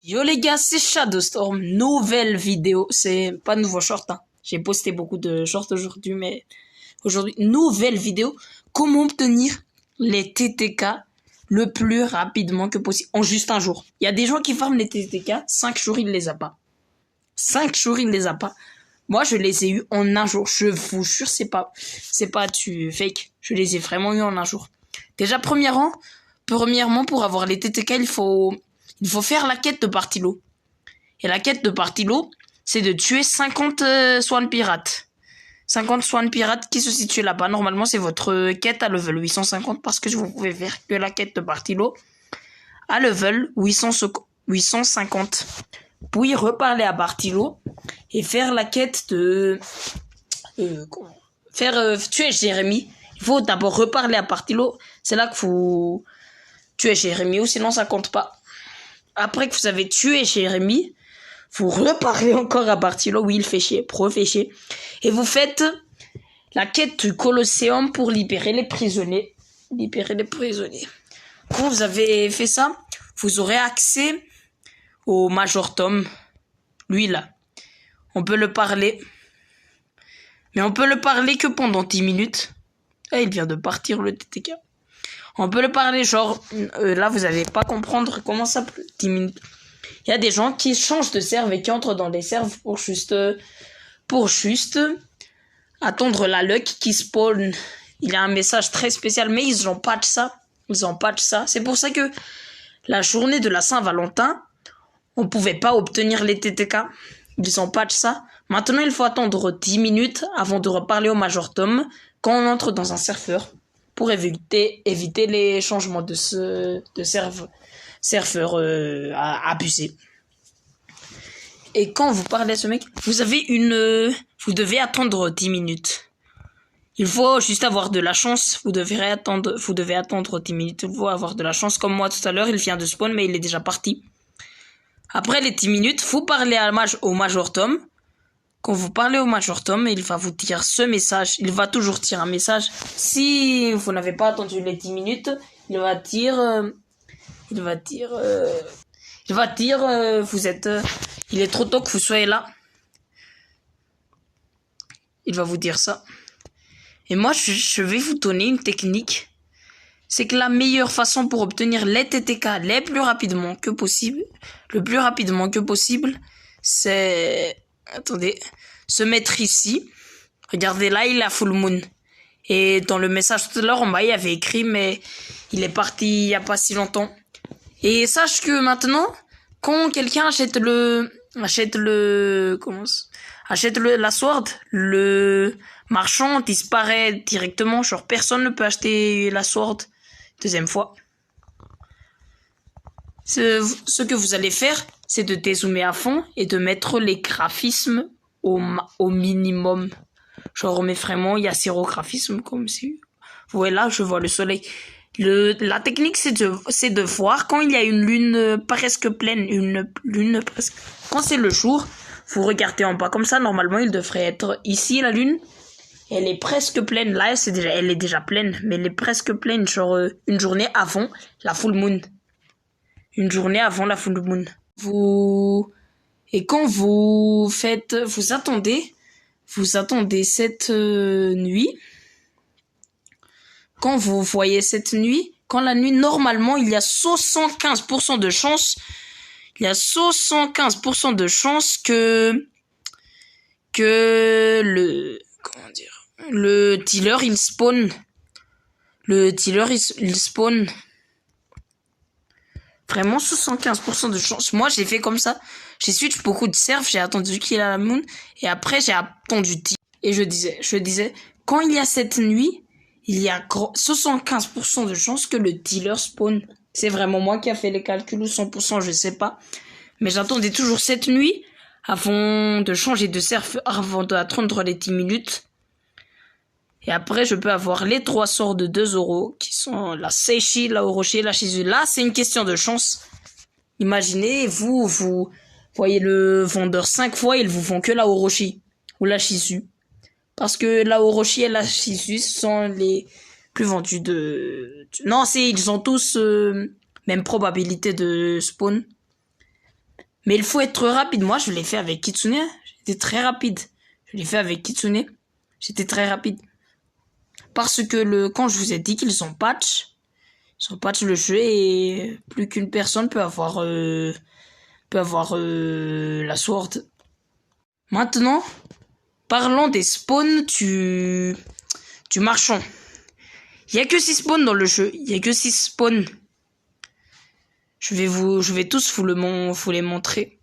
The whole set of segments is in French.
Yo les gars, c'est Shadowstorm, nouvelle vidéo, c'est pas nouveau short, hein. J'ai posté beaucoup de shorts aujourd'hui, mais aujourd'hui, nouvelle vidéo, comment obtenir les TTK le plus rapidement que possible, en juste un jour. Il y a des gens qui farment les TTK, 5 jours ils les a pas. 5 jours ils les a pas. Moi je les ai eu en un jour, je vous jure, c'est pas du fake, je les ai vraiment eu en un jour. Déjà premièrement, pour avoir les TTK, il faut faire la quête de Partilo. Et la quête de Partilo, c'est de tuer 50 Swan Pirates. 50 Swan Pirates qui se situent là-bas. Normalement, c'est votre quête à level 850 parce que vous pouvez faire que la quête de Partilo à level 850. Puis reparler à Partilo et faire la quête de... tuer Jérémy. Il faut d'abord reparler à Partilo. C'est là qu'il faut tuer Jérémy ou sinon ça compte pas. Après que vous avez tué Jérémy, vous reparlez encore à Partilo. Oui, il fait chier, pro fait chier. Et vous faites la quête du Colosseum pour libérer les prisonniers. Quand vous avez fait ça, vous aurez accès au Major Tom. Lui là. On peut le parler. Mais on peut le parler que pendant 10 minutes. Ah, il vient de partir le TTK. On peut le parler genre... là, vous allez pas comprendre comment ça... 10 minutes. Il y a des gens qui changent de serve et qui entrent dans des serves pour juste attendre la luck qui spawn. Il y a un message très spécial, mais ils ont patch ça. C'est pour ça que la journée de la Saint-Valentin, on pouvait pas obtenir les TTK. Ils ont patch ça. Maintenant, il faut attendre 10 minutes avant de reparler au Major Tom quand on entre dans un serveur pour éviter les changements de serveur abusé. Et quand vous parlez à ce mec, vous devez attendre 10 minutes. Il faut juste avoir de la chance. Vous devez attendre 10 minutes. Il faut avoir de la chance. Comme moi tout à l'heure, il vient de spawn, mais il est déjà parti. Après les 10 minutes, vous parlez au Major Tom. Quand vous parlez au Major Tom, il va vous dire ce message. Il va toujours dire un message. Si vous n'avez pas attendu les 10 minutes, il va dire, il est trop tôt que vous soyez là. Il va vous dire ça. Et moi, je vais vous donner une technique. C'est que la meilleure façon pour obtenir les TTK le plus rapidement que possible, c'est... Attendez. Se mettre ici. Regardez, là, il a full moon. Et dans le message tout à l'heure, en bas, il y avait écrit, mais il est parti il y a pas si longtemps. Et sache que maintenant, quand quelqu'un achète la sword, le marchand disparaît directement. Genre, personne ne peut acheter la sword deuxième fois. Ce que vous allez faire, c'est de dézoomer à fond et de mettre les graphismes au minimum. Genre, mais vraiment, il y a 0 graphisme comme si... Vous voyez là, je vois le soleil. La technique, c'est de voir quand il y a une lune presque pleine, une lune presque... Quand c'est le jour, vous regardez en bas comme ça. Normalement, il devrait être ici, la lune. Elle est presque pleine. Là, elle est déjà pleine, mais elle est presque pleine. Genre, une journée avant la full moon. Et quand vous attendez cette nuit. Quand vous voyez cette nuit, quand la nuit, normalement, il y a 75% de chance. Il y a 75% de chance que le dealer, il spawn. Il spawn. Vraiment 75% de chance. Moi, j'ai fait comme ça. J'ai switch beaucoup de serves, j'ai attendu qu'il y ait la moon, et après, j'ai attendu 10. Et je disais, quand il y a cette nuit, il y a 75% de chance que le dealer spawn. C'est vraiment moi qui a fait les calculs ou 100%, je sais pas. Mais j'attendais toujours cette nuit avant de changer de serveur, avant d'attendre les 10 minutes. Et après, je peux avoir les 3 sorts de 2€, qui sont la Seishi, la Orochi, la Shizu. Là, c'est une question de chance. Imaginez, vous voyez le vendeur 5 fois, ils vous font que la Orochi ou la Shizu. Parce que la Orochi et la Shizu sont les plus vendus de... Non, ils ont tous même probabilité de spawn. Mais il faut être rapide. Moi, je l'ai fait avec Kitsune. J'étais très rapide. Je l'ai fait avec Kitsune. J'étais très rapide. Parce que quand je vous ai dit qu'ils ont patch le jeu et plus qu'une personne peut avoir la sword. Maintenant, parlons des spawns du marchand. Il y a que 6 spawns dans le jeu. Il y a que 6 spawns. Je vais tous vous les montrer.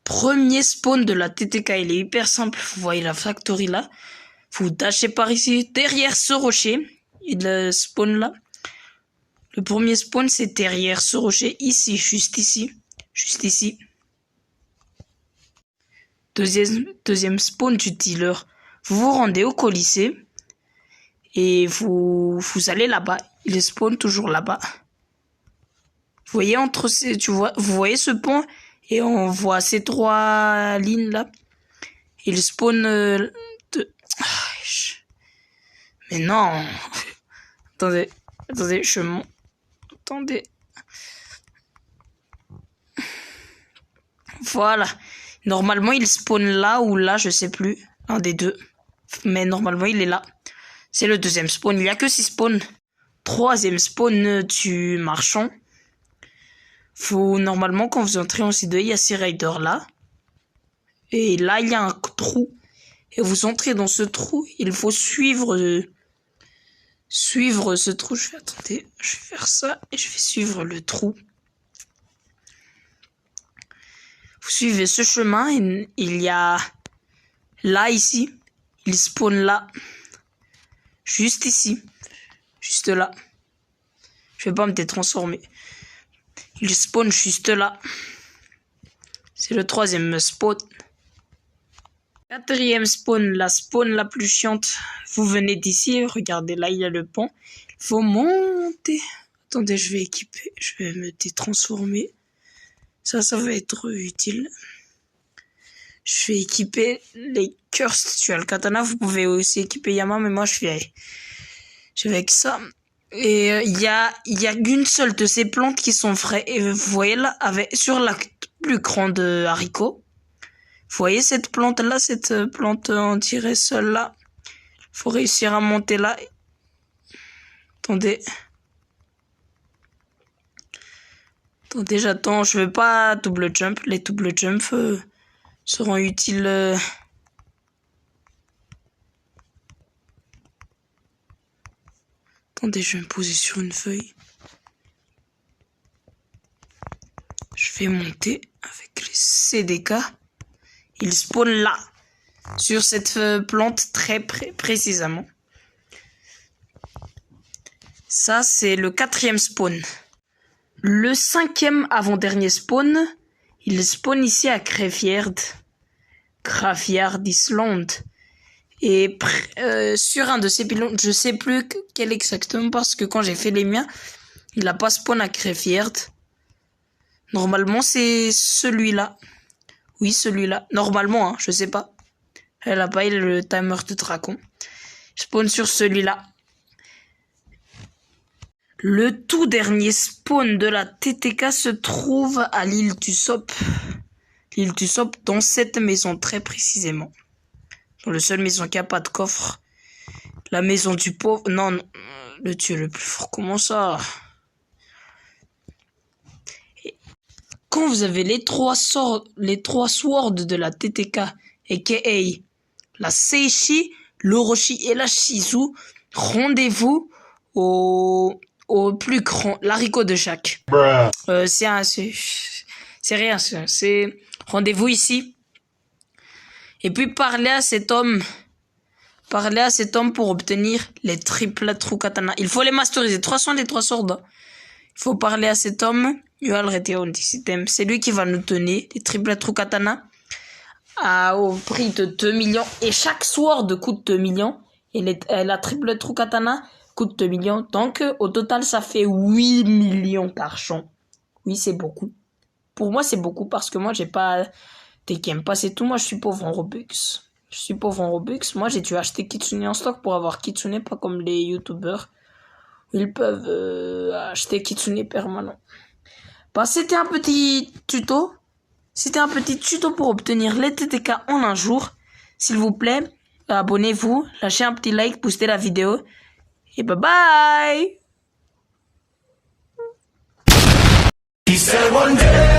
Premier spawn de la TTK, il est hyper simple. Vous voyez la factory là. Vous dashez par ici, derrière ce rocher. Il spawn là. Le premier spawn, c'est derrière ce rocher, ici, juste ici. Juste ici. Deuxième spawn du dealer. Vous vous rendez au Colisée. Et vous allez là-bas. Il spawn toujours là-bas. Vous voyez vous voyez ce pont et on voit ces 3 lignes là. Il spawn Mais non. Attendez, attendez. Voilà. Normalement, il spawn là ou là, je sais plus. Un des deux. Mais normalement, il est là. C'est le deuxième spawn. Il n'y a que 6 spawns. Troisième spawn du marchand. Normalement, quand vous entrez en C2, il y a ces raiders là. Et là, il y a un trou. Et vous entrez dans ce trou. Il faut suivre ce trou. Attendez, je vais faire ça. Et je vais suivre le trou. Vous suivez ce chemin. Et il y a là, ici. Il spawn là. Juste ici. Juste là. Je vais pas me détransformer. Il spawn juste là. C'est le troisième spawn. Quatrième spawn, la spawn la plus chiante. Vous venez d'ici, regardez là, il y a le pont. Il faut monter. Attendez, je vais équiper, je vais me détransformer. Ça va être utile. Je vais équiper les Cursed Dual Katana. Vous pouvez aussi équiper Yama, mais moi je vais avec ça. Et il y a qu'une seule de ces plantes qui sont vraies. Et vous voyez là, sur la plus grande haricot. Vous voyez cette plante là, cette plante on dirait seule là. Faut réussir à monter là. Attendez, j'attends. Je veux pas double jump. Les double jump seront utiles. Attendez, je vais me poser sur une feuille. Je vais monter avec les CDK. Il spawn là, sur cette plante très précisément. Ça, c'est le 4e spawn. Le 5e avant-dernier spawn, il spawn ici à Graveyard Island. Et sur un de ces pylônes, je sais plus quel exactement, parce que quand j'ai fait les miens, il a pas spawn à Graveyard. Normalement, c'est celui-là. Oui, celui-là. Normalement, hein, je sais pas. Elle a pas le timer de dragon. Je spawn sur celui-là. Le tout dernier spawn de la TTK se trouve à l'île du Sop. L'île du Sop, dans cette maison très précisément. Dans la seule maison qui a pas de coffre. La maison du pauvre. Non, le dieu le plus fort. Comment ça? Et quand vous avez les trois swords de la TTK, a.k.a. la Seishi, l'Orochi et la Shizu, rendez-vous au plus grand, l'haricot de chaque. C'est rien, c'est rendez-vous ici. Et puis parlez à cet homme pour obtenir les triples true katana. Il faut les masteriser. 300 des 3 swords. Il faut parler à cet homme. C'est lui qui va nous donner les triples true katana au prix de 2 millions. Et chaque sword coûte 2 millions. Et la triple true katana coûte 2 millions. Donc, au total, ça fait 8 millions d'argent. Oui, c'est beaucoup. Pour moi, c'est beaucoup parce que moi, j'ai pas des Game Pass et tout. Moi, je suis pauvre en Robux. Moi, j'ai dû acheter Kitsune en stock pour avoir Kitsune, pas comme les youtubeurs. Ils peuvent acheter Kitsune permanent. Bah, c'était un petit tuto. C'était un petit tuto pour obtenir les TTK en un jour. S'il vous plaît, abonnez-vous, lâchez un petit like, boostez la vidéo. Et bye bye! He said one day